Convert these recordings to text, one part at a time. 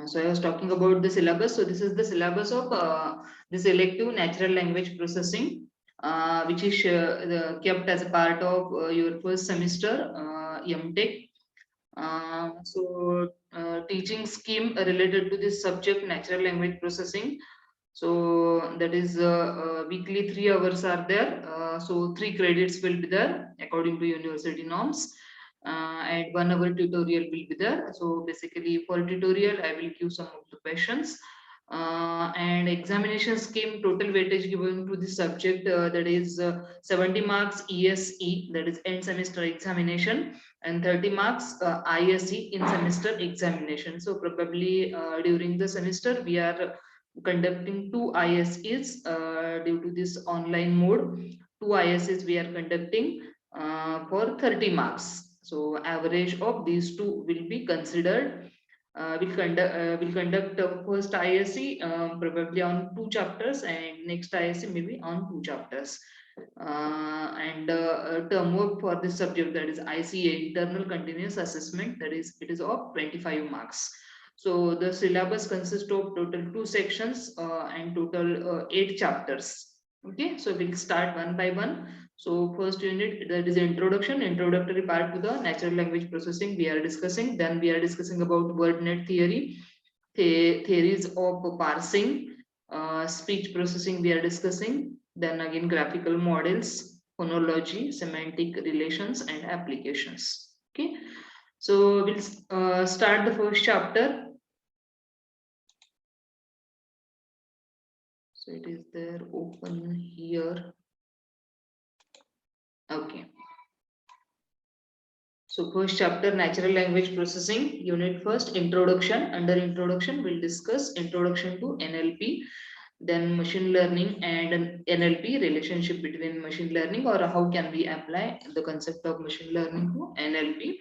So I was talking about the syllabus. So this is the syllabus of this elective natural language processing, which is kept as a part of your first semester MTech. Teaching scheme related to this subject, natural language processing. So that is weekly 3 hours are there. So 3 credits will be there according to university norms. And 1 hour tutorial will be there. So basically for tutorial, I will give some of the questions. And examination scheme, total weightage given to the subject, that is 70 marks ESE, that is end semester examination, and 30 marks ISE in semester examination. So probably during the semester we are conducting 2 ISEs due to this online mode. 2 ISEs we are conducting for 30 marks. So average of these two will be considered. Will conduct first ISE probably on 2 chapters, and next ISE maybe on 2 chapters. And term work for this subject, that is ICA, internal continuous assessment, that is it is of 25 marks. So the syllabus consists of total 2 sections and total 8 chapters. Okay, so we'll start one by one. So first unit, that is introductory part to the natural language processing we are discussing. Then we are discussing about word net theory, theories of parsing, speech processing we are discussing. Then again graphical models, phonology, semantic relations, and applications. Okay, so we'll start the first chapter. So it is there open here. Okay. So first chapter, natural language processing, unit first, introduction. Under introduction, we'll discuss introduction to NLP, then machine learning and NLP, relationship between machine learning, or how can we apply the concept of machine learning to NLP.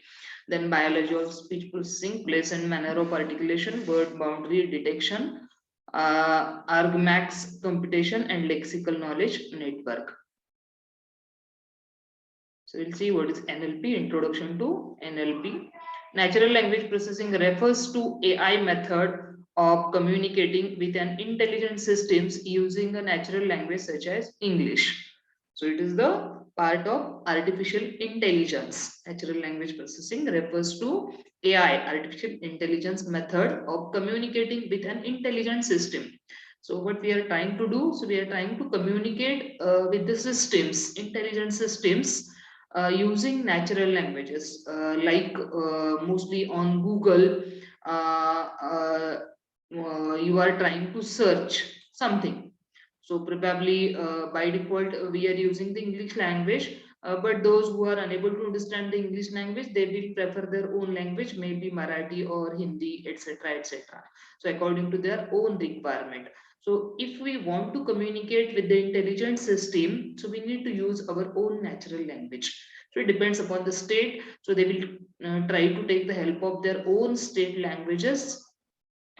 Then biology of speech processing, place and manner of articulation, word boundary detection, argmax computation, and lexical knowledge network. So we'll see what is NLP, introduction to NLP. Natural language processing refers to AI method of communicating with an intelligent systems using a natural language such as English. So it is the part of artificial intelligence. Natural language processing refers to AI, artificial intelligence method of communicating with an intelligent system. So what we are trying to do, so we are trying to communicate with the systems, intelligent systems, using natural languages, like mostly on Google. uh, uh, you are trying to search something, so probably by default we are using the English language, but those who are unable to understand the English language, they will prefer their own language, maybe Marathi or Hindi, etc., etc., so according to their own requirement. So if we want to communicate with the intelligent system, so we need to use our own natural language. So it depends upon the state. So they will try to take the help of their own state languages.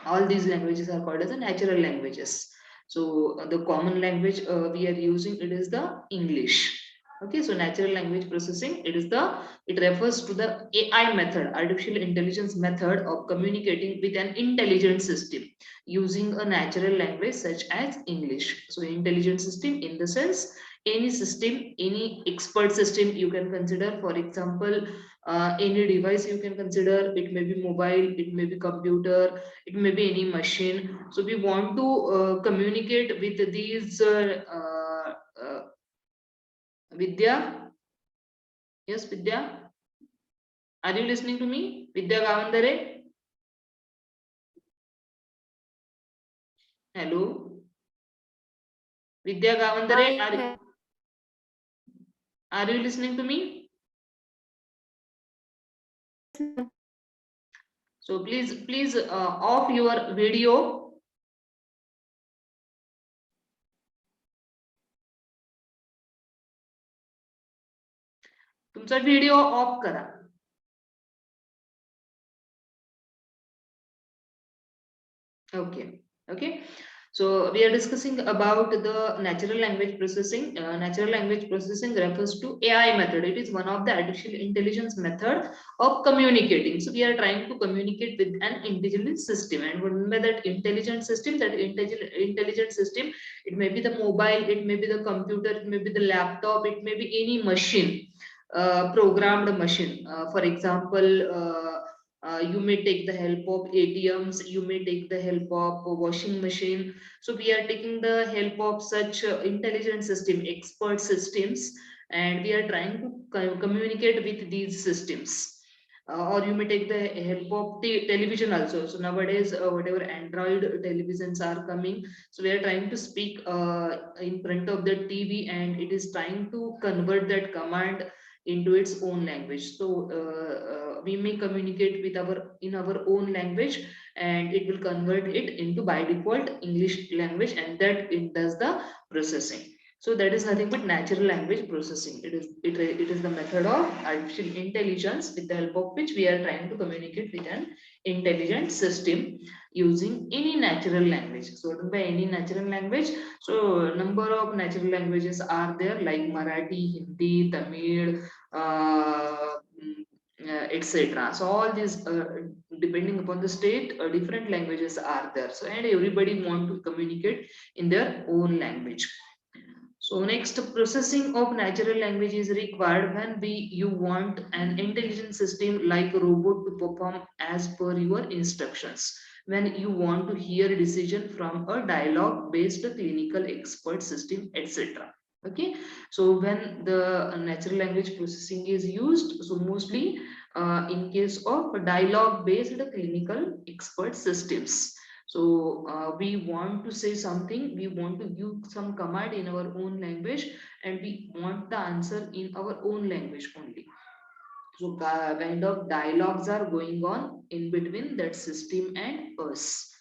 All these languages are called as the natural languages. So the common language we are using, it is the English. Okay, so natural language processing, it refers to the AI method, artificial intelligence method of communicating with an intelligent system using a natural language such as English. So intelligent system in the sense, any system, any expert system you can consider. For example, any device you can consider. It may be mobile, it may be computer, it may be any machine. So we want to communicate with these Vidya. Yes, Vidya, are you listening to me? Vidya Gavandare, hello. Vidya Gavandare, are you listening to me? So please off your video. तुमचा video off करा. Okay. So we are discussing about the natural language processing. Natural language processing refers to AI method. It is one of the artificial intelligence method of communicating. So we are trying to communicate with an intelligent system, and remember that intelligent system, intelligent system, it may be the mobile, it may be the computer, it may be the laptop, it may be any machine, programmed machine. For example, you may take the help of ATMs, you may take the help of a washing machine. So we are taking the help of such intelligent system, expert systems, and we are trying to communicate with these systems. Or you may take the help of television also. So nowadays, whatever Android televisions are coming, so we are trying to speak in front of the TV, and it is trying to convert that command into its own language. So we may communicate with our in our own language, and it will convert it into by default English language, and that it does the processing. So that is nothing but natural language processing. It is the method of artificial intelligence with the help of which we are trying to communicate with an intelligent system using any natural language. So by any natural language, so number of natural languages are there, like Marathi, Hindi, Tamil, etc. So all these, depending upon the state, different languages are there. So and everybody want to communicate in their own language. So next, processing of natural language is required when you want an intelligent system like a robot to perform as per your instructions. When you want to hear a decision from a dialogue-based clinical expert system, etc. Okay, so when the natural language processing is used, so mostly in case of dialogue-based clinical expert systems. So we want to say something, we want to give some command in our own language, and we want the answer in our own language only. So kind of dialogues are going on in between that system and us.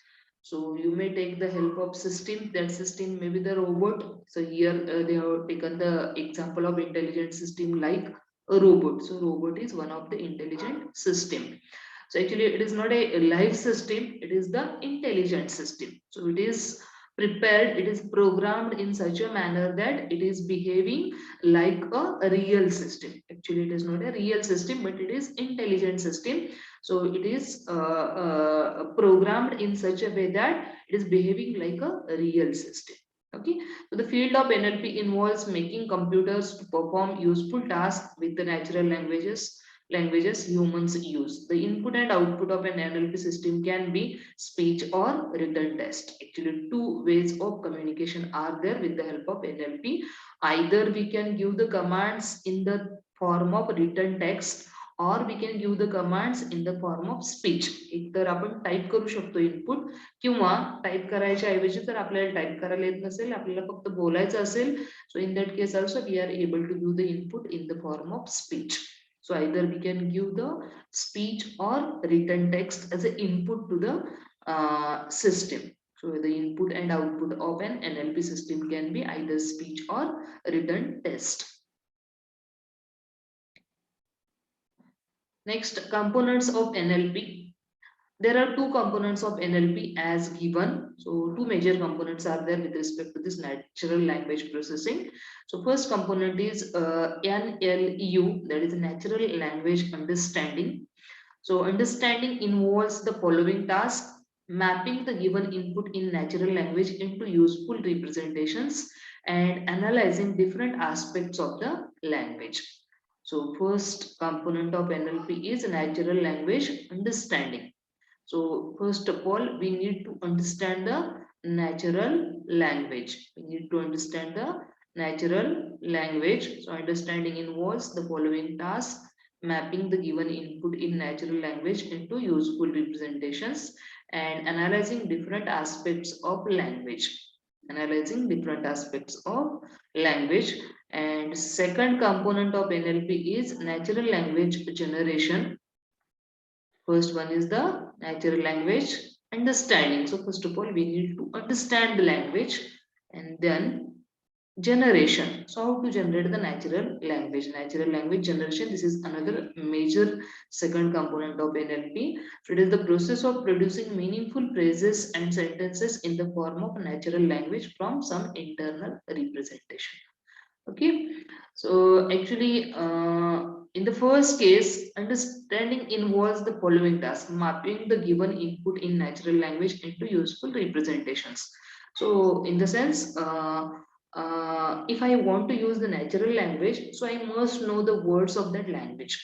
So you may take the help of system, that system may be the robot. So here they have taken the example of intelligent system like a robot. So robot is one of the intelligent system. So actually it is not a live system, it is the intelligent system. So it is prepared, it is programmed in such a manner that it is behaving like a real system. Actually it is not a real system, but it is intelligent system. So it is programmed in such a way that it is behaving like a real system. Okay, so the field of NLP involves making computers to perform useful tasks with the natural languages humans use. The input and output of an NLP system can be speech or written text. Actually, two ways of communication are there with the help of NLP. Either we can give the commands in the form of written text, or we can give the commands in the form of speech. एकतर आपण type करू शकतो input, किंवा type करायच्या ऐवजी जर आपल्याला type करायला येत नसेल, आपल्याला फक्त बोलायचं असेल, so in that case also we are able to give the input in the form of speech. So either we can give the speech or written text as an input to the system. So the input and output of an NLP system can be either speech or written text. Next, components of NLP. There are two components of NLP as given. So two major components are there with respect to this natural language processing. So first component is NLU, that is natural language understanding. So understanding involves the following task: mapping the given input in natural language into useful representations and analyzing different aspects of the language. So first component of NLP is natural language understanding. So first of all, we need to understand the natural language. We need to understand the natural language. So understanding involves the following tasks: mapping the given input in natural language into useful representations and analyzing different aspects of language. Analyzing different aspects of language. And second component of NLP is natural language generation. First one is the natural language understanding. So first of all, we need to understand the language, and then generation. So how to generate the natural language? Natural language generation, this is another major second component of NLP. So it is the process of producing meaningful phrases and sentences in the form of natural language from some internal representation. Okay, so actually in the first case, understanding involves the following task: mapping the given input in natural language into useful representations. So in the sense, if I want to use the natural language, so I must know the words of that language.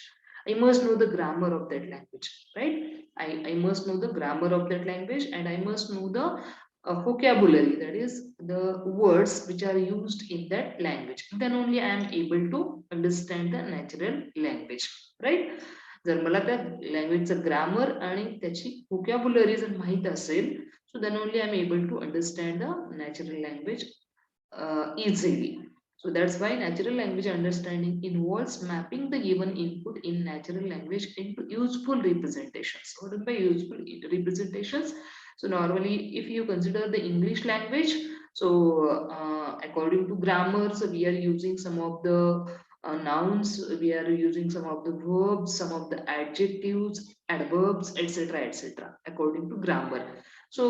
I must know the grammar of that language, right? I must know the grammar of that language, and I must know the vocabulary, that is the words which are used in that language. Then only I am able to understand the natural language, right? जर मला त्या लँग्वेजचं grammar आणि त्याची vocabulary जर माहीत असेल, so then only I am able to understand the natural language easily. So that's why natural language understanding involves mapping the given input in natural language into useful representations. What is by useful representations? So normally, if you consider the English language, so according to grammar, so we are using some of the nouns, we are using some of the verbs, some of the adjectives, adverbs, etc., etc., according to grammar. So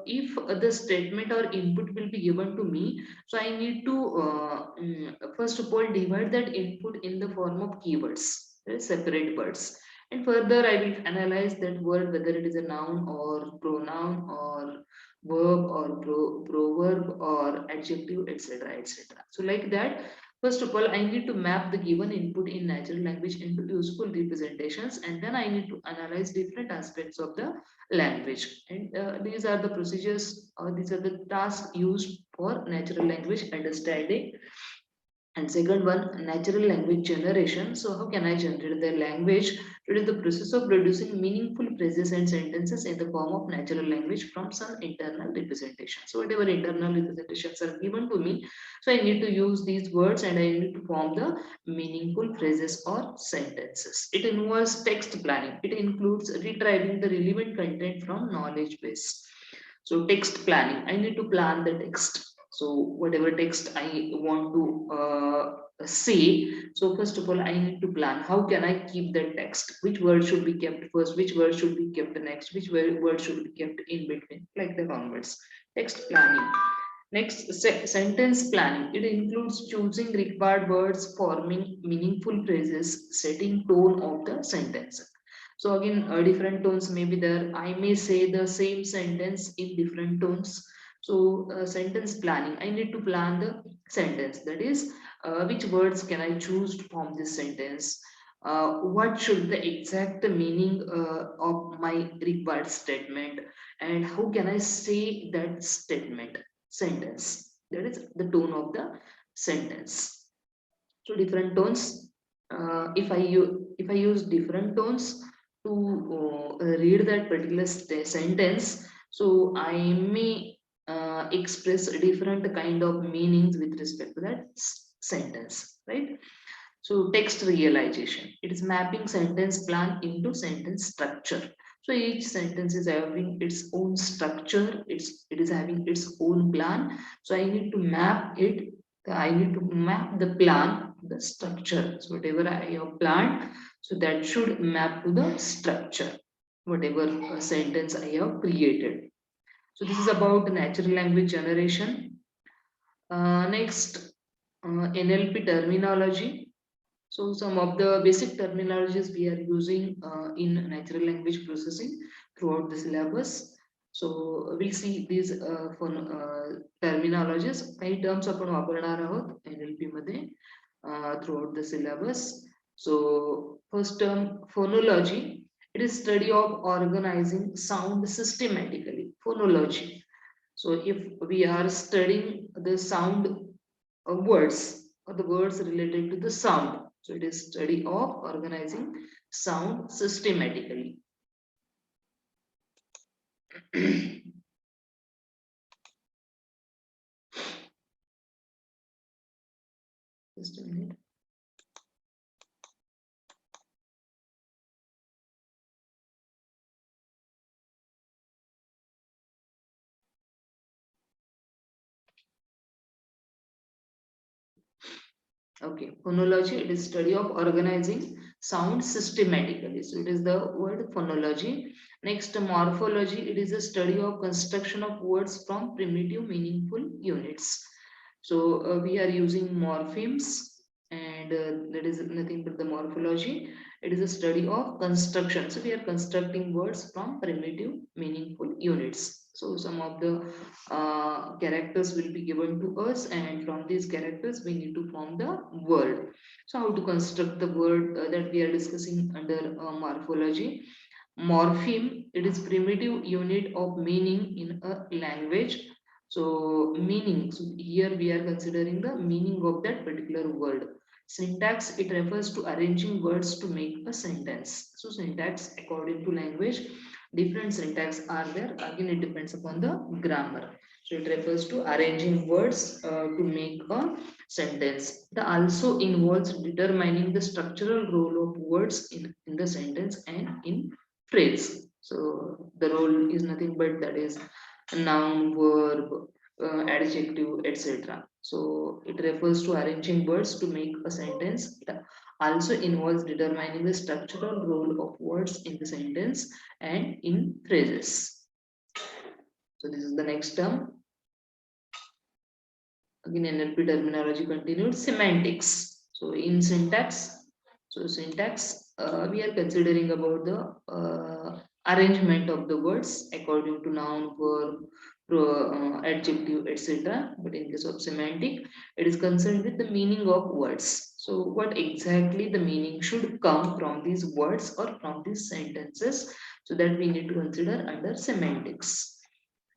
if the statement or input will be given to me, so I need to first of all divide that input in the form of keywords, separate words. And further, I will analyze that word, whether it is a noun or pronoun or verb or proverb or adjective, etc., etc. So like that, first of all, I need to map the given input in natural language into useful representations, and then I need to analyze different aspects of the language. And these are the procedures, or these are the tasks used for natural language understanding. And second one, natural language generation. So how can I generate the language? It is the process of producing meaningful phrases and sentences in the form of natural language from some internal representation. So whatever internal representations are given to me, so I need to use these words and I need to form the meaningful phrases or sentences. It involves text planning. It includes retrieving the relevant content from knowledge base. So text planning, I need to plan the text. So whatever text I want to say, so first of all, I need to plan how can I keep that text, which word should be kept first, which word should be kept next, which word should be kept in between, like the onwards. Text planning. Next, sentence planning. It includes choosing required words, forming meaningful phrases, setting tone of the sentence. So again, different tones may be there. I may say the same sentence in different tones. So sentence planning, I need to plan the sentence. That is, which words can I choose to form this sentence? What should the exact meaning of my required statement? And how can I say that statement, sentence? That is the tone of the sentence. So different tones. If I use different tones to read that particular sentence, so I may express different kind of meanings with respect to that sentence, right? So text realization, it is mapping sentence plan into sentence structure. So each sentence is having its own structure, it is having its own plan. So I need to map it, I need to map the plan, the structure. So whatever I have planned, so that should map to the structure, whatever sentence I have created. So this is about natural language generation. Next, NLP terminology. So some of the basic terminologies we are using in natural language processing throughout the syllabus. So we'll see these terminologies. काही terms आपण वापरणार आहोत NLP मध्ये throughout the syllabus. So first term, phonology. It is study of organizing sound systematically. Phonology. So if we are studying the sound words, or the words related to the sound, so it is study of organizing sound systematically. Just a minute. Okay, phonology, it is study of organizing sound systematically. So it is the word phonology. Next, morphology, it is a study of construction of words from primitive meaningful units. So we are using morphemes, and that is nothing but the morphology. It is a study of construction. So we are constructing words from primitive meaningful units. So some of the characters will be given to us, and from these characters we need to form the word. So how to construct the word that we are discussing under morphology. Morpheme, it is primitive unit of meaning in a language. So meaning, so here we are considering the meaning of that particular word. Syntax, it refers to arranging words to make a sentence. So syntax, according to language, different syntax are there. Again, it depends upon the grammar. So it refers to arranging words to make a sentence. It also involves determining the structural role of words in the sentence and in phrase. So the role is nothing but that is noun, verb, adjective, etc. So it refers to arranging words to make a sentence. It also involves determining the structural role of words in the sentence and in phrases. So this is the next term. Again, NLP terminology continued. Semantics. So in syntax, we are considering about the arrangement of the words according to noun, verb, adjective, etc. But in case of semantic, it is concerned with the meaning of words. So what exactly the meaning should come from these words or from these sentences, so that we need to consider under semantics.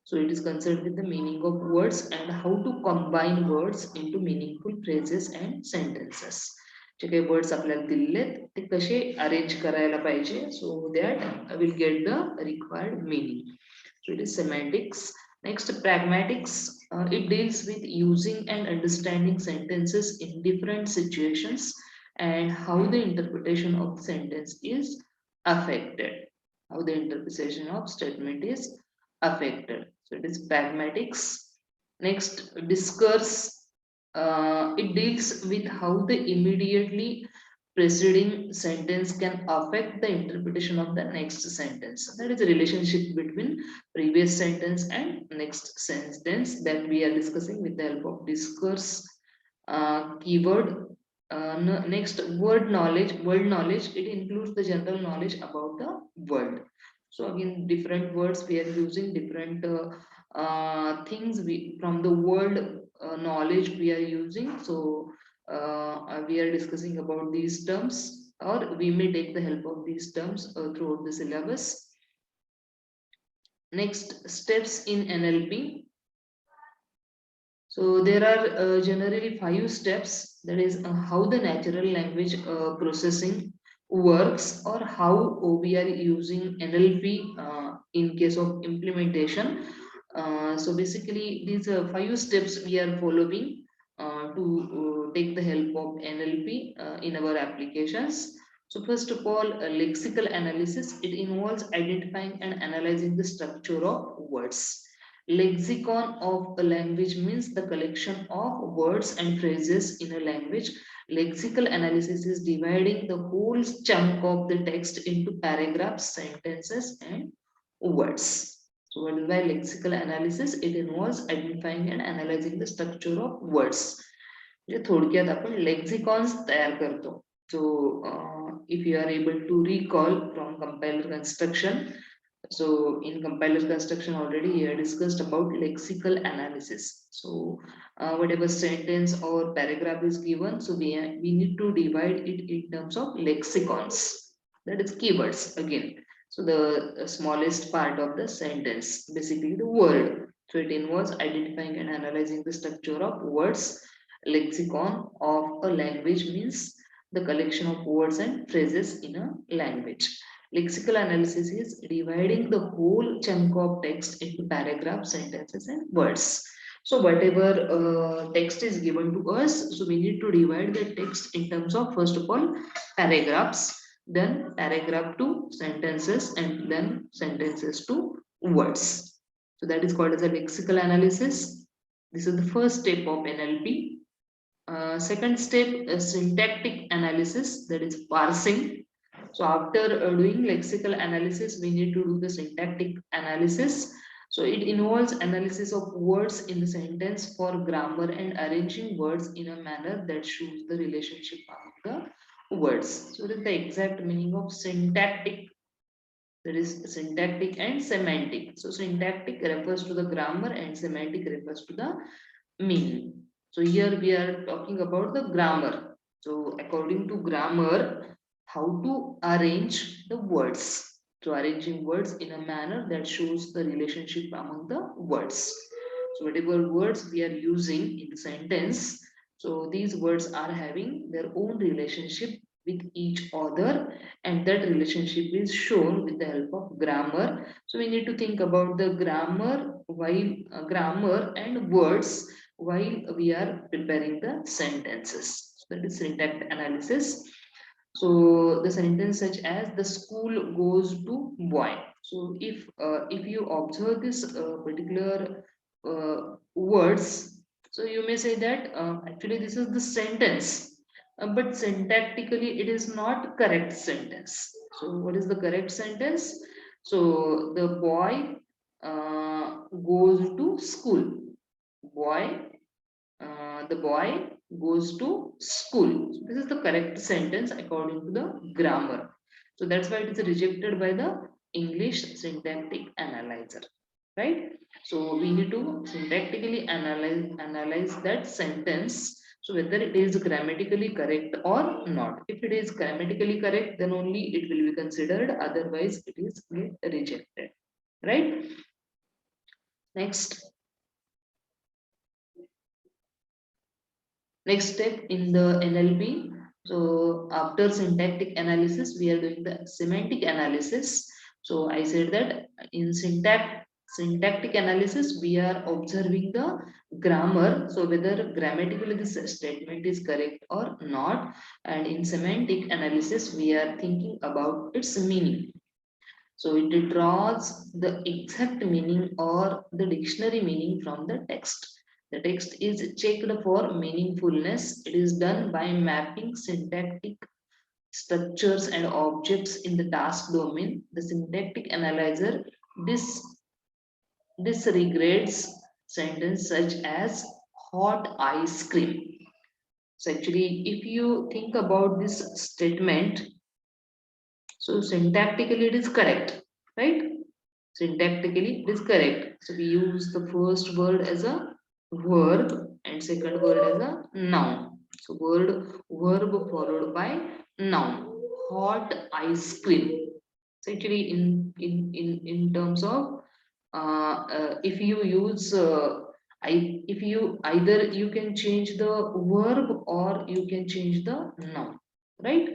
So it is concerned with the meaning of words and how to combine words into meaningful phrases and sentences. जे काही words आपल्याला दिलेत ते कसे arrange करायला पाहिजे so that I will get the required meaning. So it is semantics. Next, pragmatics. It deals with using and understanding sentences in different situations and how the interpretation of the sentence is affected. How the interpretation of statement is affected. So it is pragmatics. Next, discourse. It deals with how the immediately preceding sentence can affect the interpretation of the next sentence. That is the relationship between previous sentence and next sentence that we are discussing with the help of discourse. Keyword. Next, word knowledge, it includes the general knowledge about the world. So again, different words we are using, different things we from the world knowledge we are using. So we are discussing about these terms, or we may take the help of these terms throughout the syllabus. Next, steps in NLP. So there are generally 5 steps. That is how the natural language processing works, or how we are using NLP in case of implementation. So basically, these 5 steps we are following to take the help of NLP in our applications. So first of all, lexical analysis. It involves identifying and analyzing the structure of words. Lexicon of a language means the collection of words and phrases in a language. Lexical analysis is dividing the whole chunk of the text into paragraphs, sentences, and words. So what is by lexical analysis? It involves identifying and analyzing the structure of words. म्हणजे थोडक्यात आपण लेक्सिकॉन्स तयार करतो. So if you are able to recall from compiler construction, so in compiler construction already we have discussed about lexical analysis. So whatever sentence or paragraph is given, so we need to divide it in terms of lexicons, that is keywords again. So the smallest part of the sentence, basically the word. So it involves identifying and analyzing the structure of words. Lexicon of a language means the collection of words and phrases in a language. Lexical analysis is dividing the whole chunk of text into paragraphs, sentences, and words. So whatever text is given to us, so we need to divide the text in terms of, first of all, paragraphs, then paragraph to sentences, and then sentences to words. So that is called as a lexical analysis. This is the first step of NLP. Second step is syntactic analysis, that is parsing. So after doing lexical analysis, we need to do the syntactic analysis. So it involves analysis of words in the sentence for grammar and arranging words in a manner that shows the relationship among the words. So that the exact meaning of syntactic, that is syntactic and semantic. So syntactic refers to the grammar and semantic refers to the meaning. So here we are talking about the grammar. So according to grammar, how to arrange the words. So arranging words in a manner that shows the relationship among the words. So whatever words we are using in the sentence, so these words are having their own relationship with each other, and that relationship is shown with the help of grammar. So we need to think about the grammar while grammar and words while we are preparing the sentences. So that is syntax analysis. So the sentence such as the school goes to boy. So if you observe this particular words, so you may say that actually this is the sentence, but syntactically it is not correct sentence. So what is the correct sentence? So the boy goes to school. Boy the boy goes to school. So this is the correct sentence according to the grammar. So that's why it is rejected by the English syntactic analyzer, right? So we need to syntactically analyze that sentence. So whether it is grammatically correct or not. If it is grammatically correct, then only it will be considered. Otherwise, it is rejected, right? Next. Next step in the NLP. So after syntactic analysis, we are doing the semantic analysis. So I said that in syntactic analysis, we are observing the grammar. So whether grammatically this statement is correct or not. And in semantic analysis, we are thinking about its meaning. So it draws the exact meaning or the dictionary meaning from the text. The text is checked for meaningfulness. It is done by mapping syntactic structures and objects in the task domain. The syntactic analyzer dis disregards sentence such as hot ice cream. So actually, if you think about this statement, so syntactically it is correct, right? Syntactically, it is correct. So we use the first word as a verb and second word as a noun. So verb followed by noun. Hot ice cream. So actually, in terms of if you use if you either you can change the verb or you can change the noun, right?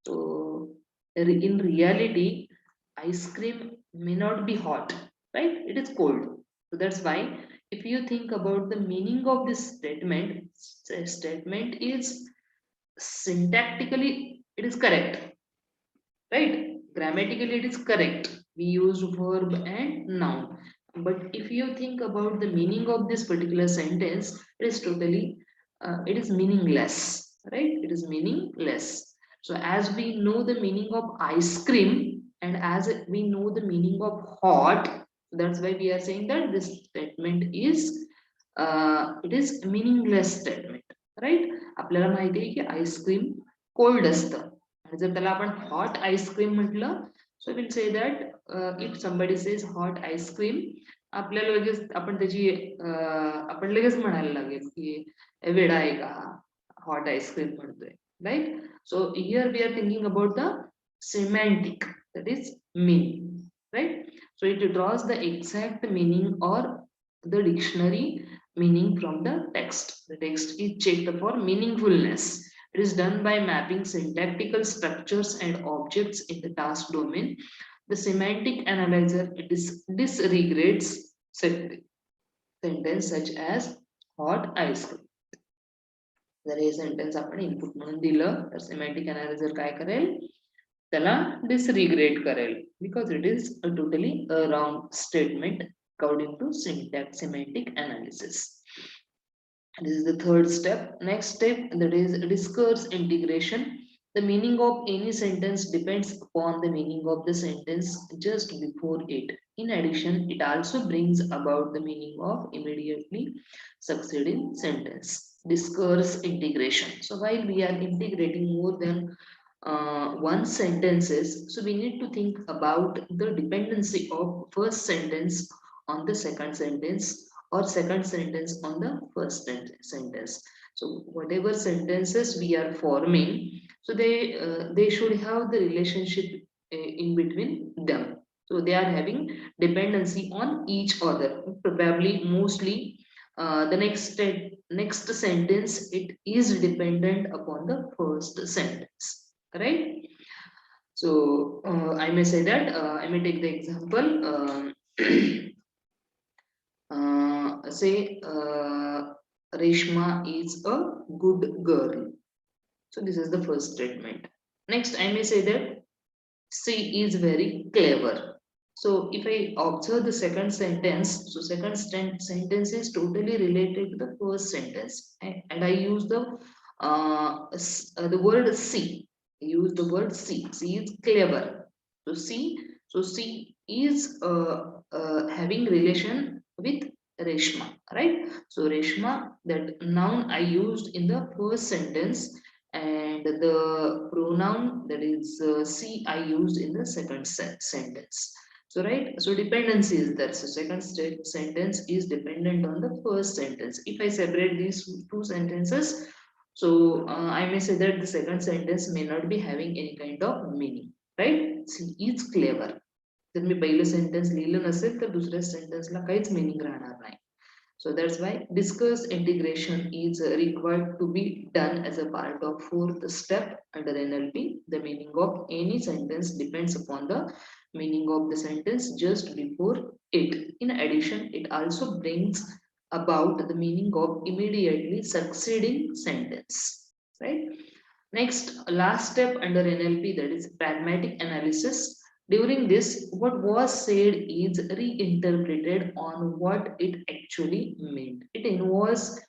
So in reality, ice cream may not be hot, right? It is cold. So that's why if you think about the meaning of this statement, statement is syntactically it is correct, right? Grammatically it is correct. We use verb and noun. But if you think about the meaning of this particular sentence, it is totally it is meaningless, right? It is meaningless. So as we know the meaning of ice cream and as we know the meaning of hot, that's why we are saying that this statement is it is meaningless statement, right? आपल्याला माहिती आहे की ice cream cold असतं आणि जर त्याला आपण hot ice cream म्हटलं, so will say that if somebody says hot ice cream, आपल्याला लगेच आपण त्याची आपण लगेच म्हणायला लागेल की वेडा आहे का हॉट आईस्क्रीम म्हणतोय, right? So here we are thinking about the semantic, that is meaning, right? So it draws the exact meaning or the dictionary meaning from the text. The text is checked for meaningfulness. It is done by mapping syntactical structures and objects in the task domain. The semantic analyzer disregards sentence such as hot ice cream. जर हे sentence आपण input म्हणून दिलं तर सिमॅटिक अनालिझर काय करेल, त्याला disregard करेल because it is a totally wrong statement according to syntax semantic analysis. This is the third step. Next step, that is discourse integration. The meaning of any sentence depends upon the meaning of the sentence just before it. In addition, it also brings about the meaning of immediately succeeding sentence. Discourse integration. So while we are integrating more than one sentences, so we need to think about the dependency of first sentence on the second sentence, or second sentence on the first sentence. So whatever sentences we are forming, so they should have the relationship in between them. So they are having dependency on each other. Probably, mostly, the next sentence, it is dependent upon the first sentence, right? So I may say that, I may take the example. Say Reshma is a good girl. So this is the first statement. Next, I may say that she is very clever. So if I observe the second sentence, so second sentence is totally related to the first sentence, and I use the word she. I use the word she. She is clever. So she is having relation with Reshma, right? So Reshma, that noun I used in the first sentence, and the pronoun, that is she, I used in the second sentence. So right, so dependency is there. So second sentence is dependent on the first sentence. If I separate these two sentences, so I may say that the second sentence may not be having any kind of meaning, right? She is clever. जर मी पहिलं sentence लिहिलं नसेल तर दुसऱ्या सेंटेन्सला काहीच meaning राहणार नाही. So that's why discourse integration is required to be done as a part of fourth step under NLP. The meaning of any sentence depends upon the meaning of the sentence just before it. In addition, it also brings about the meaning of immediately succeeding sentence, right? Next, last step under NLP, that is pragmatic analysis. During this, what was said is reinterpreted on what it actually meant. It involves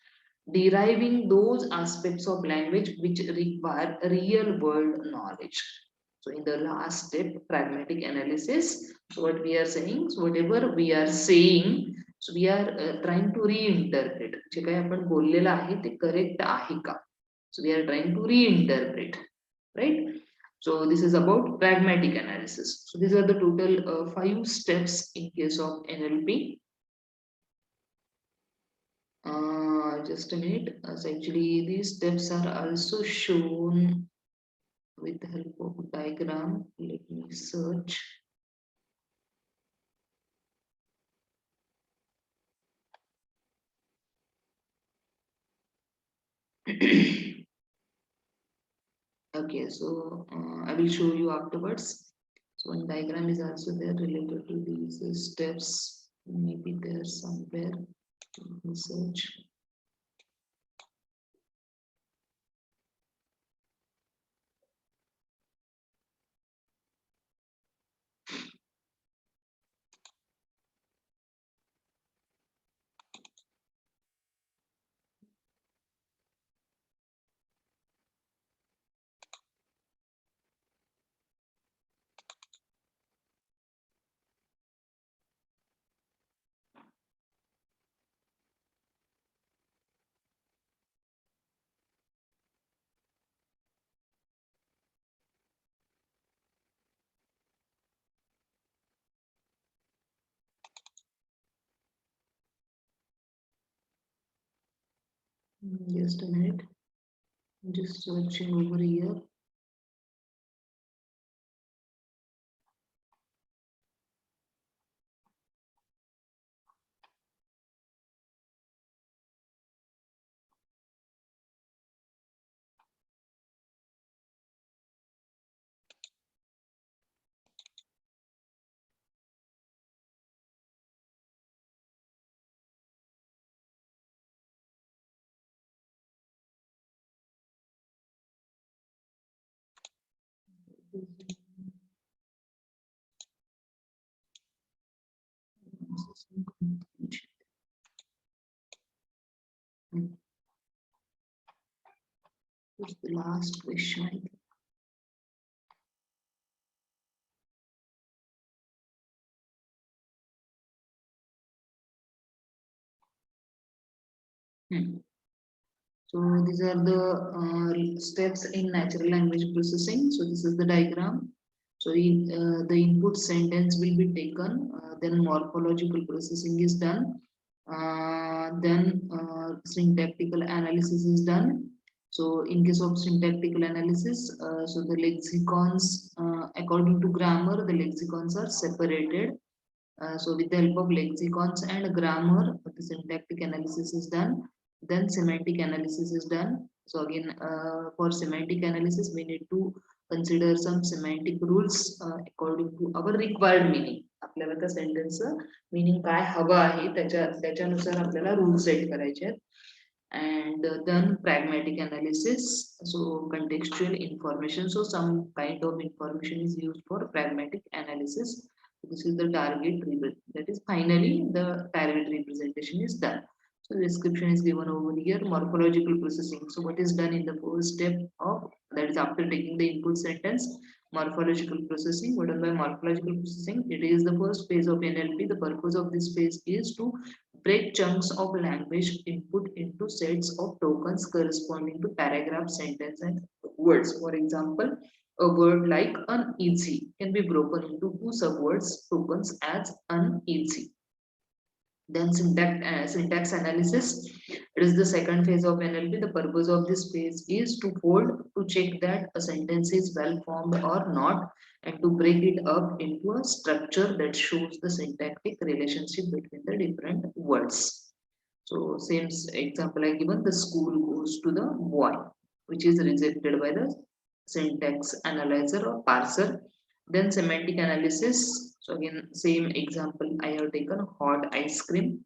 deriving those aspects of language which require real world knowledge. So in the last step, pragmatic analysis, so what we are saying, so whatever we are saying, so we are trying to reinterpret. जे काही आपण बोललेलं आहे ते correct आहे का? So we are trying to reinterpret, right? So this is about pragmatic analysis. So these are the total 5 steps in case of NLP. Just a minute. So actually, these steps are also shown with the help of diagram. Let me search. Okay, so I will show you afterwards. So one diagram is also there related to these steps. Maybe there somewhere. Let me search. Just a minute. I'm just searching over here. What's the last question? So these are the steps in natural language processing. So this is the diagram. So the input sentence will be taken, then morphological processing is done, then syntactical analysis is done. So in case of syntactical analysis, so the lexicons, according to grammar, the lexicons are separated. So with the help of lexicons and grammar, the syntactic analysis is done. Then semantic analysis is done. So again, for semantic analysis, we need to consider some semantic rules according to our required meaning. आपल्याला त्या sentence meaning काय हवं आहे त्याच्यानुसार आपल्याला rule set करायचे आहेत. And then pragmatic analysis, so contextual information, so some kind of information is used for pragmatic analysis. This is the target, that is finally the target representation is done. So the description is given over here. Morphological processing, so what is done in the first step of, that is after taking the input sentence, morphological processing. What is by morphological processing? It is the first phase of NLP. The purpose of this phase is to break chunks of language input into sets of tokens corresponding to paragraph, sentence, and words. For example, a word like uneasy can be broken into two subwords tokens as uneasy. Then syntax analysis. It is the second phase of NLP. The purpose of this phase is to check that a sentence is well formed or not, and to break it up into a structure that shows the syntactic relationship between the different words. So same example I given, the school goes to the boy, which is rejected by the syntax analyzer or parser. Then semantic analysis. So again, same example I have taken, hot ice cream.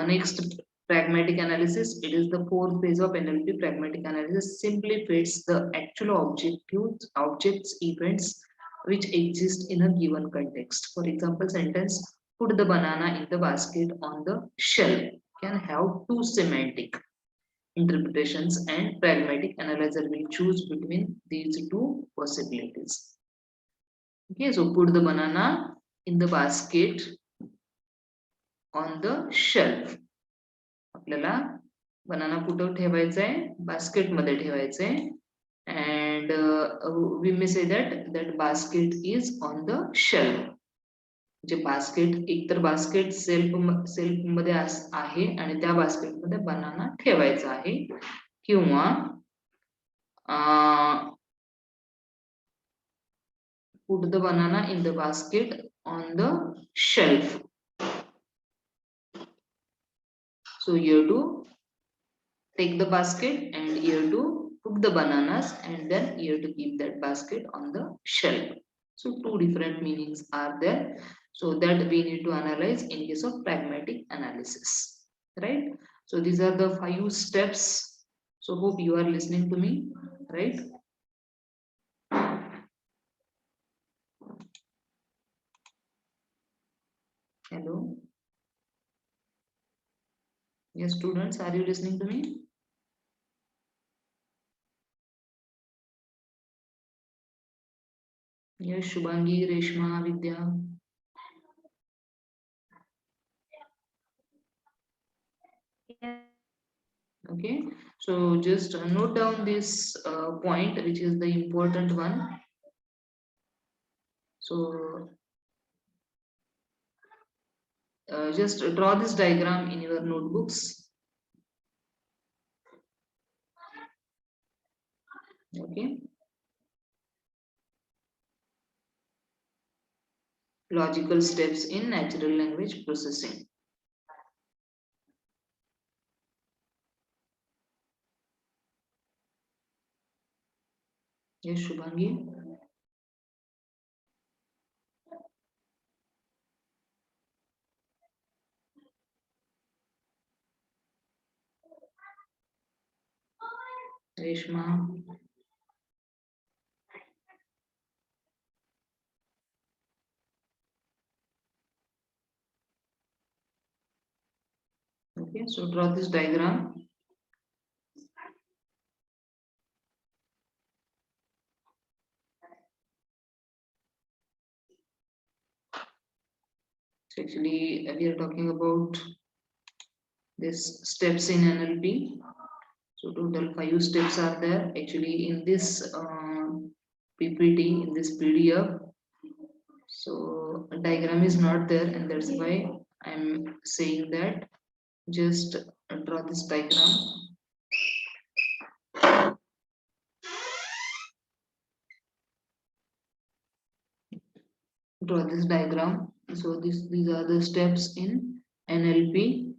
Next, pragmatic analysis. It is the fourth phase of NLP. Pragmatic analysis simply fits the actual objects, events which exist in a given context. For example, sentence, put the banana in the basket on the shelf, can have two semantic interpretations, and pragmatic analyzer will choose between these two possibilities. Okay, so put the banana in the basket on the shelf. आपल्याला बनाना कुठं ठेवायचं आहे, basket मध्ये ठेवायचं आहे. And we may say that basket is on the shelf. J basket, एकतर basket self मध्ये आहे आणि त्या बास्केट मध्ये बनाना ठेवायचा आहे, किंवा put the banana in the basket on the shelf. So here to take the basket, and here to put the bananas, and then here to keep that basket on the shelf. So two different meanings are there, so that we need to analyze in case of pragmatic analysis, right? So these are the 5 steps. So hope you are listening to me, right? Hello. Yes, students, are you listening to me? Yes, Shubhangi, Reshma, Vidya. Okay, so just note down this point, which is the important one. So just draw this diagram in your notebooks. Okay, logical steps in natural language processing. Yes, Shubhangi. Reshma. Okay, so draw this diagram. So actually, we are talking about this steps in NLP. So total 5 steps are there. Actually, in this PPT, in this PDF, so a diagram is not there, and that's why I'm saying that just draw this diagram. Draw this diagram. So these are the steps in NLP.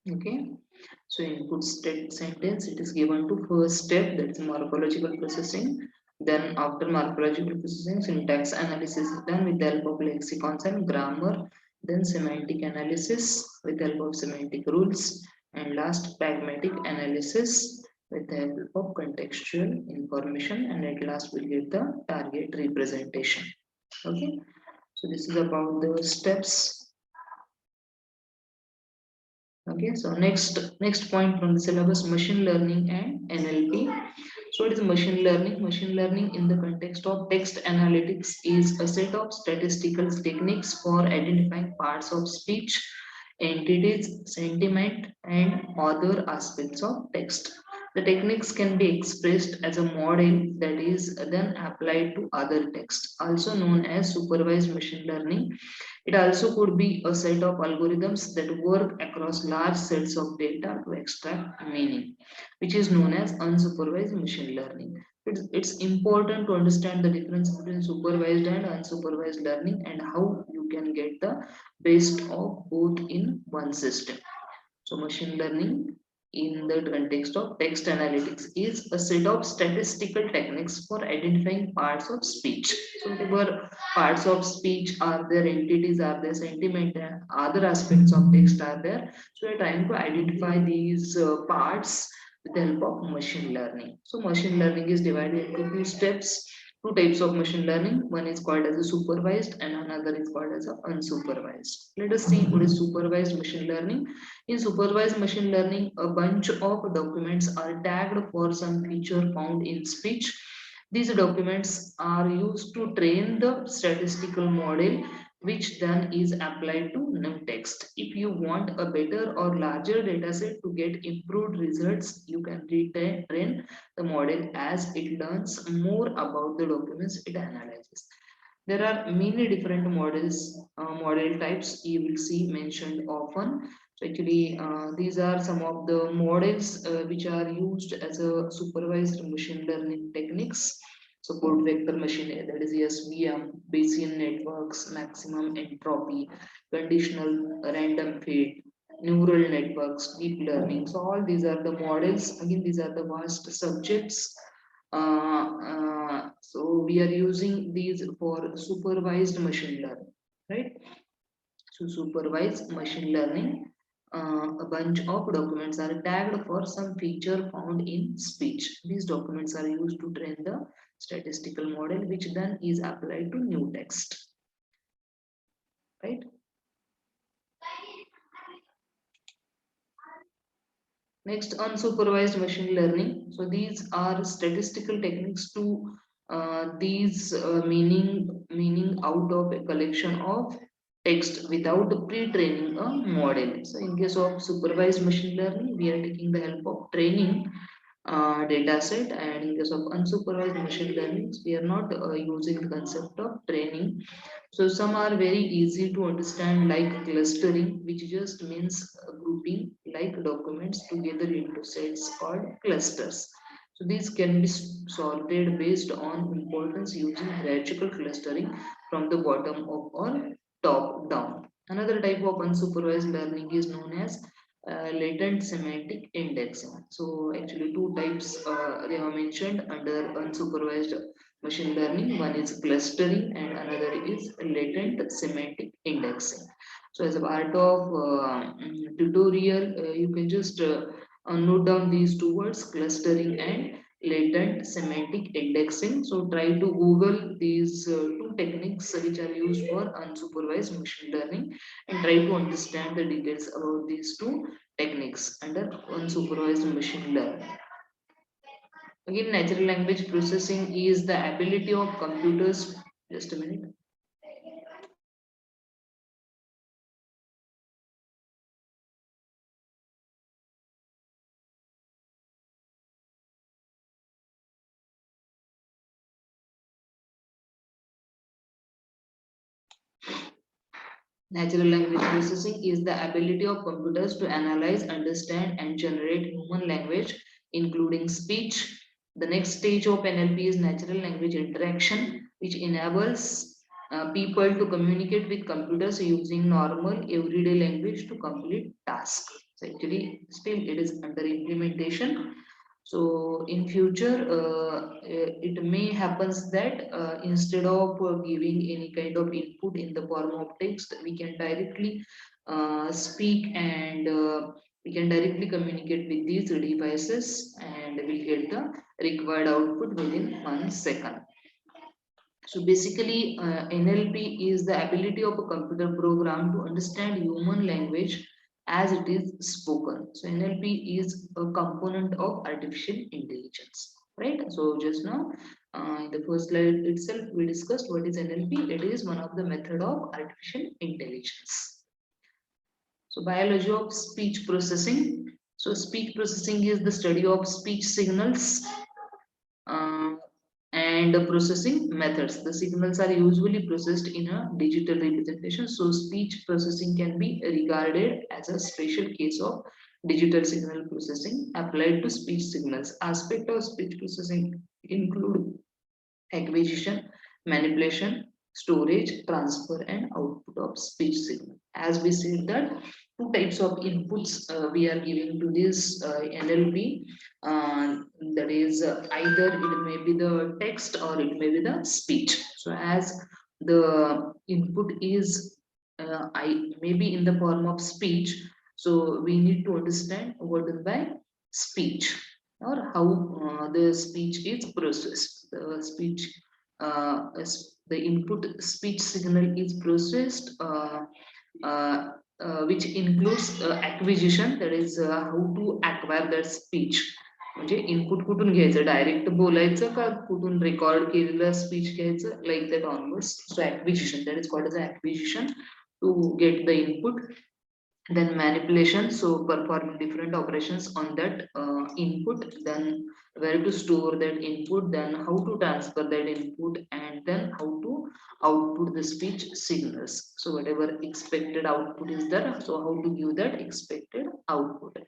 Okay. So input state sentence, it is given to first step, that is morphological processing. Then after morphological processing, syntax analysis is done with the help of lexicons and grammar. Then semantic analysis with the help of semantic rules. And last pragmatic analysis with the help of contextual information. And at last we'll get the target representation. Okay. So this is about the steps. Okay, so next point from the syllabus, machine learning and NLP. So it is machine learning. Machine learning in the context of text analytics is a set of statistical techniques for identifying parts of speech, entities, sentiment, and other aspects of text. The techniques can be expressed as a model that is then applied to other text, also known as supervised machine learning. It also could be a set of algorithms that work across large sets of data to extract meaning, which is known as unsupervised machine learning. It's important to understand the difference between supervised and unsupervised learning and how you can get the best of both in one system. So machine learning in the context of text analytics is a set of statistical techniques for identifying parts of speech. So whatever parts of speech are there, entities are there, sentiment and other aspects of text are there. So we're trying to identify these parts with the help of machine learning. So machine learning is divided into two steps. Two types of machine learning. One is called as a supervised and another is called as a unsupervised. Let us see what is supervised machine learning. In supervised machine learning, a bunch of documents are tagged for some feature found in speech. These documents are used to train the statistical model, which then is applied to new text. If you want a better or larger dataset to get improved results, you can retrain the model as it learns more about the documents it analyzes. There are many different model types you will see mentioned often. So actually, these are some of the models which are used as a supervised machine learning techniques. Support vector machine, that is SVM, Bayesian networks, maximum entropy, conditional random fit, neural networks, deep learning. So all these are the models. Again, these are the vast subjects. So we are using these for supervised machine learning, right? So supervised machine learning, a bunch of documents are tagged for some feature found in speech. These documents are used to train the statistical model, which then is applied to new text, right? Next, unsupervised machine learning. So these are statistical techniques to meaning out of a collection of text without pre-training a model. So in case of supervised machine learning, we are taking the help of training data set, and in case of unsupervised machine learning, we are not using the concept of training. So some are very easy to understand, like clustering, which just means grouping like documents together into sets called clusters. So these can be sorted based on importance using hierarchical clustering from the bottom up or top down. Another type of unsupervised learning is known as latent semantic indexing. So actually two types they are mentioned under unsupervised machine learning. One is clustering and another is latent semantic indexing. So as a part of tutorial, you can just note down these two words, clustering and latent semantic indexing. So try to Google these two techniques which are used for unsupervised machine learning and try to understand the details about these two techniques under unsupervised machine learning. Again, natural language processing is the ability of computers. Just a minute. Natural language processing is the ability of computers to analyze, understand, and generate human language, including speech. The next stage of NLP is natural language interaction, which enables people to communicate with computers using normal everyday language to complete tasks. So actually, still it is under implementation. So in future, it may happens that instead of giving any kind of input in the form of text, we can directly speak and we can directly communicate with these devices and we'll get the required output within 1 second. So basically, NLP is the ability of a computer program to understand human language as it is spoken. So NLP is a component of artificial intelligence, right? So just now, in the first slide itself, we discussed what is NLP. It is one of the method of artificial intelligence. So biology of speech processing. So speech processing is the study of speech signals. And the processing methods. The signals are usually processed in a digital representation. So speech processing can be regarded as a special case of digital signal processing applied to speech signals. Aspect of speech processing include acquisition, manipulation, storage, transfer, and output of speech signal. As we said that two types of inputs we are giving to this NLP. That is either it may be the text or it may be the speech. So as the input is I maybe in the form of speech, so we need to understand what is by speech or how the speech is processed. The speech, the input speech signal is processed, uh, which includes acquisition, that is how to acquire that speech. म्हणजे input कुठून घ्यायचं direct बोलायचं का कुठून record केलेलं speech घ्यायचं like that onwards so acquisition that is called as acquisition to get the input then manipulation, so performing different operations on that input, then where to store that input, then how to transfer that input, and then how to output the speech signals. So whatever expected output is there, so how to give that expected output.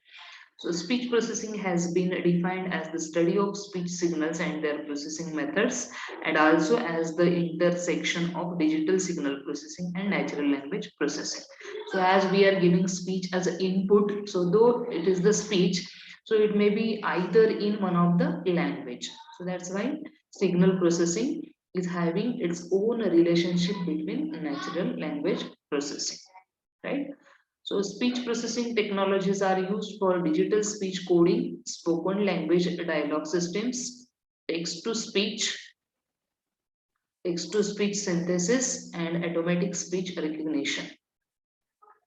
So speech processing has been defined as the study of speech signals and their processing methods, and also as the intersection of digital signal processing and natural language processing. So as we are giving speech as an input, so though it is the speech, so it may be either in one of the language. So that's why signal processing is having its own relationship between natural language processing, right? So speech processing technologies are used for digital speech coding, spoken language dialogue systems, text to speech synthesis, and automatic speech recognition.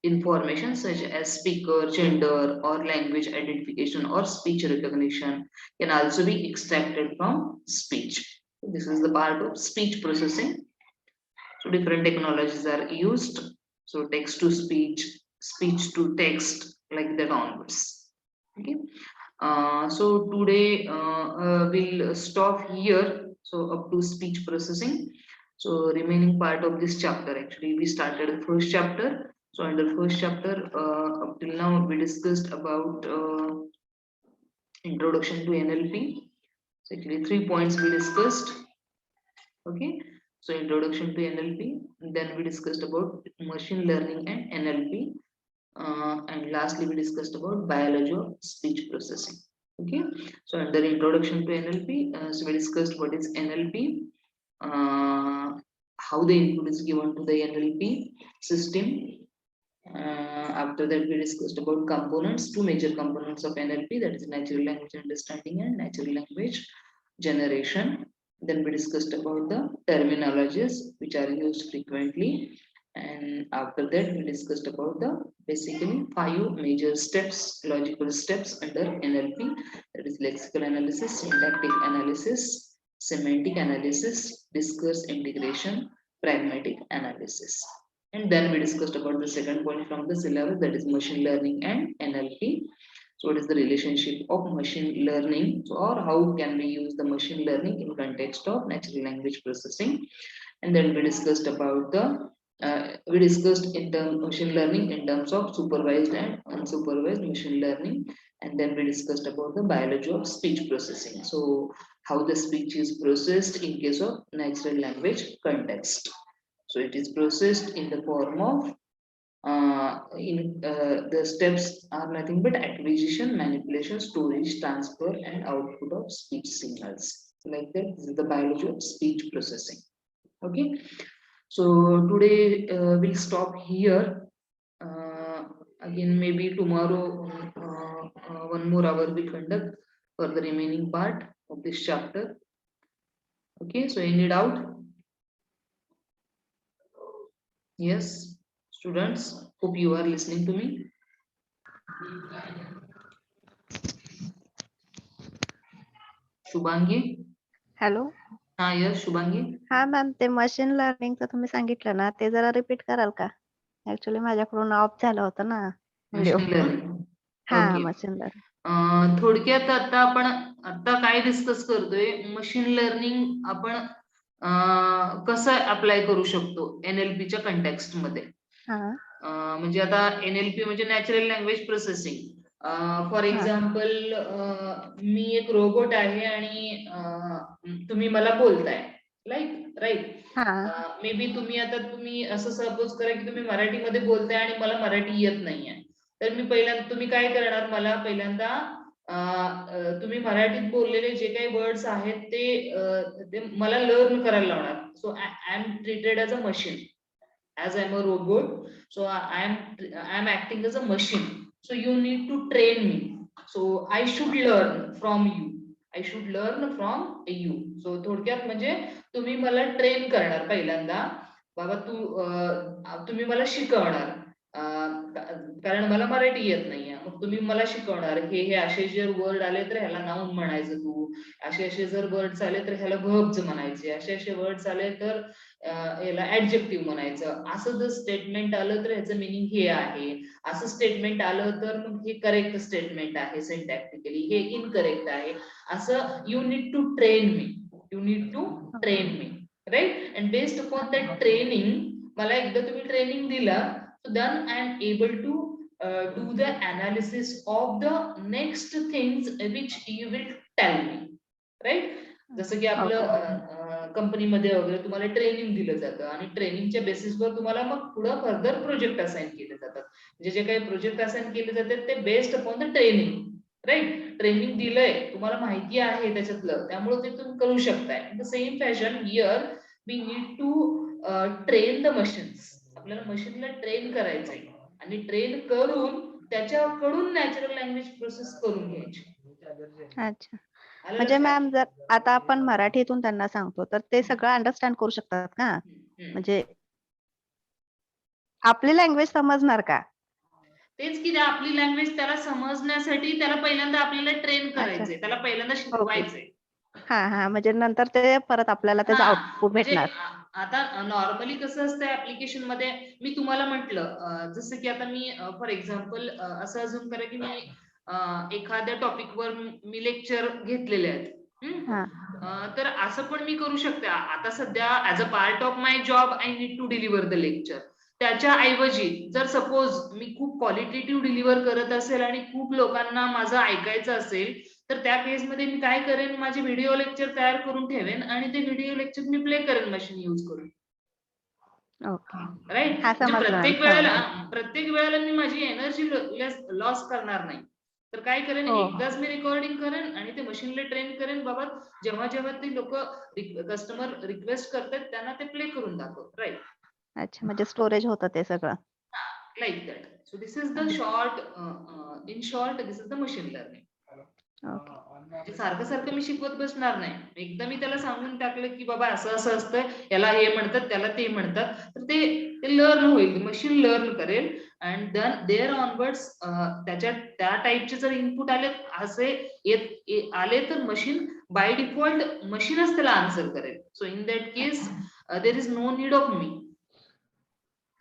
Information such as speaker, gender, or language identification or speech recognition can also be extracted from speech. This is the part of speech processing. So different technologies are used. So text to speech, speech to text, like that onwards. Okay. So today we'll stop here. So up to speech processing. So remaining part of this chapter, actually we started the first chapter. So under first chapter, up till now we discussed about introduction to NLP. So actually 3 points we discussed. Okay. So introduction to NLP. Then we discussed about machine learning and NLP. and lastly we discussed about biology of speech processing. Okay, so under introduction to NLP, so we discussed what is NLP, how the input is given to the NLP system. After that, we discussed about components, two major components of NLP, that is natural language understanding and natural language generation. Then we discussed about the terminologies which are used frequently. And after that, we discussed about the basically 5 major steps, logical steps under NLP, that is lexical analysis, syntactic analysis, semantic analysis, discourse integration, pragmatic analysis. And then we discussed about the second point from the syllabus, that is machine learning and NLP. So what is the relationship of machine learning, or how can we use the machine learning in context of natural language processing? And then we discussed about the we discussed in terms machine learning in terms of supervised and unsupervised machine learning. And then we discussed about the biology of speech processing. So how the speech is processed in case of natural language context. So it is processed in the form of the steps are nothing but acquisition, manipulation, storage, transfer, and output of speech signals. Like that, this is the biology of speech processing. Okay, so today we'll stop here. Again, maybe tomorrow one more hour we conduct for the remaining part of this chapter. Okay, so any doubt? Yes, students, hope you are listening to me. Shubhangi. Hello. हा yes Shubhangi. हा ma'am, ते machine लर्निंगचं तुम्ही सांगितलं ना, ते जरा repeat कराल का? ऍक्च्युली माझ्याकडून ऑफ झालं होतं ना व्हिडिओ. Machine learning. हा, मशीन लर्निंग. थोडक्यात आता काय डिस्कस करतोय, मशीन लर्निंग आपण कसं अप्लाय करू शकतो NLPच्या कंटेक्स्ट मध्ये. म्हणजे आता NLP म्हणजे natural language processing. For example, मी एक रोबोट आहे आणि तुम्ही मला बोलताय, राईट. मे बी तुम्ही असं सपोज करा की तुम्ही मराठीमध्ये बोलताय आणि मला मराठी येत नाहीये. तर मी पहिल्यांदा, तुम्ही काय करणार, मला पहिल्यांदा तुम्ही मराठीत बोललेले जे काही वर्ड्स आहेत ते मला लर्न करायला लावणार. So I am treated as a machine, as I'm a robot, so I'm acting as a machine, so you need to train me, so I should learn from you. So थोडक्यात म्हणजे तुम्ही मला train करणार पहिल्यांदा, बाबा तुम्ही मला शिकवणार, कारण मला मराठी येत नाहीये. मग तुम्ही मला शिकवणार हे असे जर वर्ड आले तर ह्याला नाउन म्हणायचं, तू असे जर वर्ड्स आले तर ह्याला व्हर्ब्स म्हणायचे, असे वर्ड्स आले तर याला ऍडजेक्टिव्ह म्हणायचं. असं जर स्टेटमेंट आलं तर ह्याचं मिनिंग हे आहे, असं स्टेटमेंट आलं तर मग हे करेक्ट स्टेटमेंट आहे, सिंटॅक्टिकली हे इनकरेक्ट आहे. असं you need to train me, right. And based upon that training, मला एकदा तुम्ही ट्रेनिंग दिला, so then I am able to do the analysis of the next things which you will tell me, right. जसं की आपलं कंपनीमध्ये वगैरे तुम्हाला ट्रेनिंग दिलं जातं आणि ट्रेनिंगच्या बेसिसवर तुम्हाला मग पुढे फर्दर प्रोजेक्ट असाइन केले जातात. म्हणजे जे काही प्रोजेक्ट असाइन केले जातात ते based upon the training, right. Training दिलंय, तुम्हाला माहिती आहे त्याच्यातलं, त्यामुळे ते तुम्ही करू शकताय. In the same fashion here we need to train the machines. आपल्याला मशीनला ट्रेन करायचंय आणि ट्रेन करून त्याच्याकडून नॅचरल लँग्वेज प्रोसेस करून घ्यायची. अच्छा, म्हणजे मॅम जर आता आपण मराठीतून त्यांना सांगतो तर ते सगळं अंडरस्टँड करू शकतात का? म्हणजे आपली लँग्वेज समजणार का? तेच की, आपली लँग्वेज त्याला समजण्यासाठी त्याला पहिल्यांदा आपल्याला ट्रेन करायचंय, त्याला पहिल्यांदा शिकवायचंय. हा, म्हणजे नंतर ते परत आपल्याला त्याचं आउटपुट भेटणार. आता नॉर्मली कसं असतं ऍप्लिकेशन मध्ये, मी तुम्हाला म्हटलं जसं की आता मी फॉर एक्झाम्पल असं अजून करा की मी एखाद्या टॉपिकवर मी लेक्चर घेतलेले आहेत, तर असं पण मी करू शकते. आता सध्या as a part of my job I need to deliver the lecture. त्याच्या ऐवजी जर सपोज मी खूप क्वालिटेटिव्ह डिलिव्हर करत असेल आणि खूप लोकांना माझं ऐकायचं असेल, तर त्या केसमध्ये मी काय करेन, माझे व्हिडिओ लेक्चर तयार करून ठेवेन आणि ते व्हिडिओ लेक्चर मी प्ले करेन मशीन यूज करून. Okay right. हा म्हणजे समजलं मॅम. प्रत्येक वेळेला मी माझी एनर्जी लॉस करणार नाही. तर काय करेन, हो. एकदाच मी रेकॉर्डिंग करेन आणि ते मशीनला ट्रेन करेन. बाबा जेव्हा जेव्हा ते लोक कस्टमर रिक्वेस्ट करतात त्यांना ते प्ले करून दाखव. राईट. अच्छा, म्हणजे स्टोरेज होतं ते सगळं. Like that. So this is the in short, this is the machine learning. Okay. सारखं सारखं मी शिकवत बसणार नाही. एकदा मी त्याला सांगून टाकलं की बाबा असं असं असतं, याला हे म्हणतात, त्याला ते म्हणतात, तर ते लर्न होईल, मशीन लर्न करेल. अँड देन देअर ऑनवर्ड्स त्याच्यात त्या टाईपचे जर इनपुट आले असे आले तर मशीन बाय डिफॉल्ट मशीनच त्याला आन्सर करेल. So in that case there is no need of me.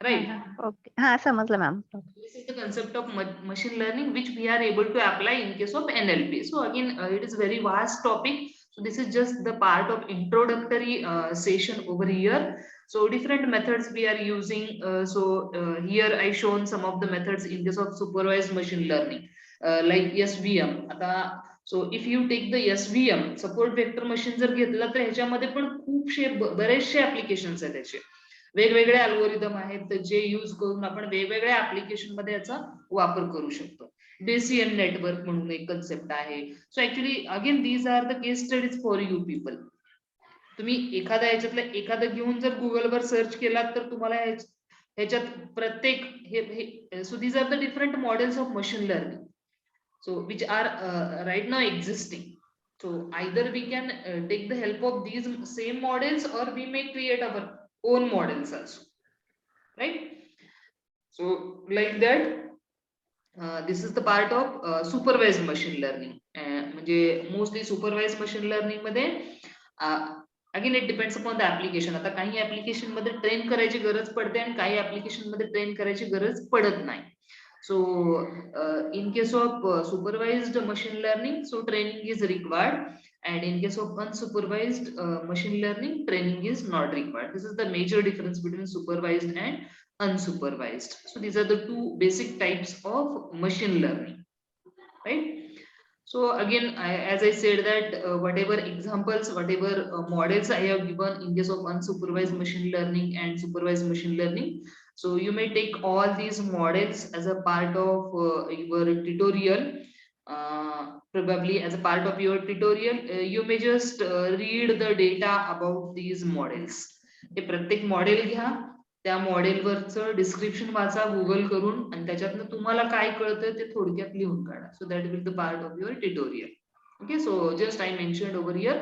Right. Okay. हा समजलं ma'am. This is the concept of machine learning which we are able to apply in case of NLP. So again, it is very vast topic. So this is just the part of introductory session over here. So different methods we are using. Here I shown some of the methods in case of supervised machine learning, like SVM. So if you take the SVM, support vector machine जर घेतला तर ह्याच्यामध्ये पण खूपशे बरेचसे applications आहेत त्याचे. वेगवेगळे algorithm आहेत जे यूज करून आपण वेगवेगळ्या ऍप्लिकेशन मध्ये याचा वापर करू शकतो. बेसियन नेटवर्क म्हणून एक कन्सेप्ट आहे. So actually again these are the case studies for you people. तुम्ही एखाद्यातलं एखादं घेऊन जर गुगलवर सर्च केलात तर तुम्हाला ह्याच्यात प्रत्येक हे so these are the different models of machine learning, so which are right now existing. So either we can take the help of these same models or we may create our own models also, right? So like that, this is the part of supervised machine learning. म्हणजे mostly supervised machine learning मध्ये again it depends upon the application. आता काही application मध्ये train करायची गरज पडते आणि काही ऍप्लिकेशन मध्ये ट्रेन करायची गरज पडत नाही. So in case of supervised machine learning, so training is required, and in case of unsupervised machine learning, training is not required. This is the major difference between supervised and unsupervised. So these are the two basic types of machine learning, right? So again, as I said that whatever examples, whatever models I have given in case of unsupervised machine learning and supervised machine learning, so you may take all these models as a part of your tutorial. Probably as a part of your tutorial, you may just read the data about these models. हे प्रत्येक model घ्या, त्या मॉडेलवरचं description वाचा Google करून, आणि त्याच्यातनं तुम्हाला काय कळतं ते थोडक्यात लिहून काढा. So that will the part of your tutorial. Okay, so just I mentioned over here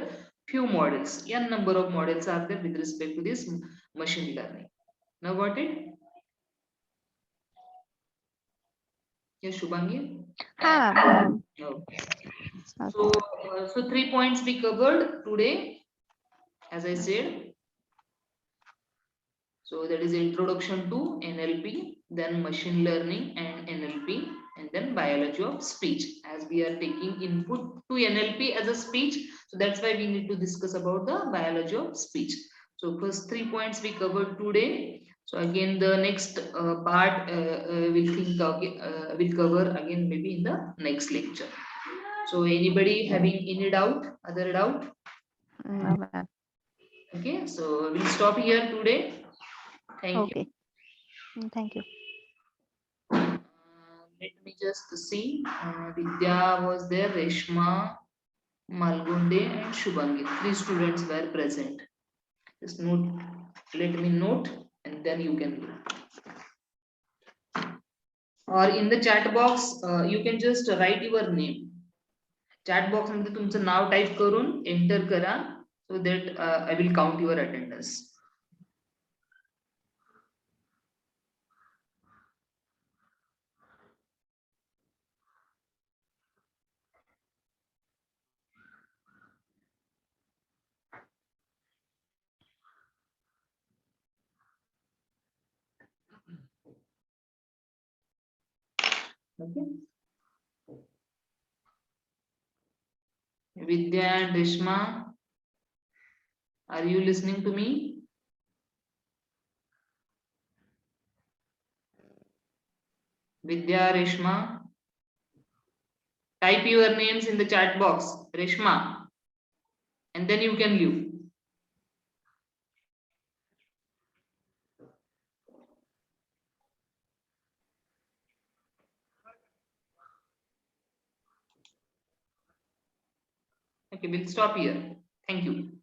few models, n number of models are there with respect to this machine learning. Now got it? Yes, Shubhangi? Okay. So 3 points we covered today, as I said. So that is introduction to NLP, then machine learning and NLP, and then biology of speech. As we are taking input to NLP as a speech, so that's why we need to discuss about the biology of speech. So first 3 points we covered today. So again the next part we'll cover again maybe in the next lecture. So anybody having any doubt, other doubt? No, ma'am. Okay, so we'll stop here today. Thank you. Thank you. Let me just see. Vidya was there, Reshma, Malgunde, and Shubhangi. 3 students were present. Just note. Let me note, and then you can do. Or in the chat box, you can just write your name. Chat box मध्ये तुमचं नाव type करून enter करा, so that I will count your attendance. Okay. Vidya and Reshma, are you listening to me? Vidya, Reshma, type your names in the chat box, Reshma, and then you can leave. Okay, we'll stop here. Thank you.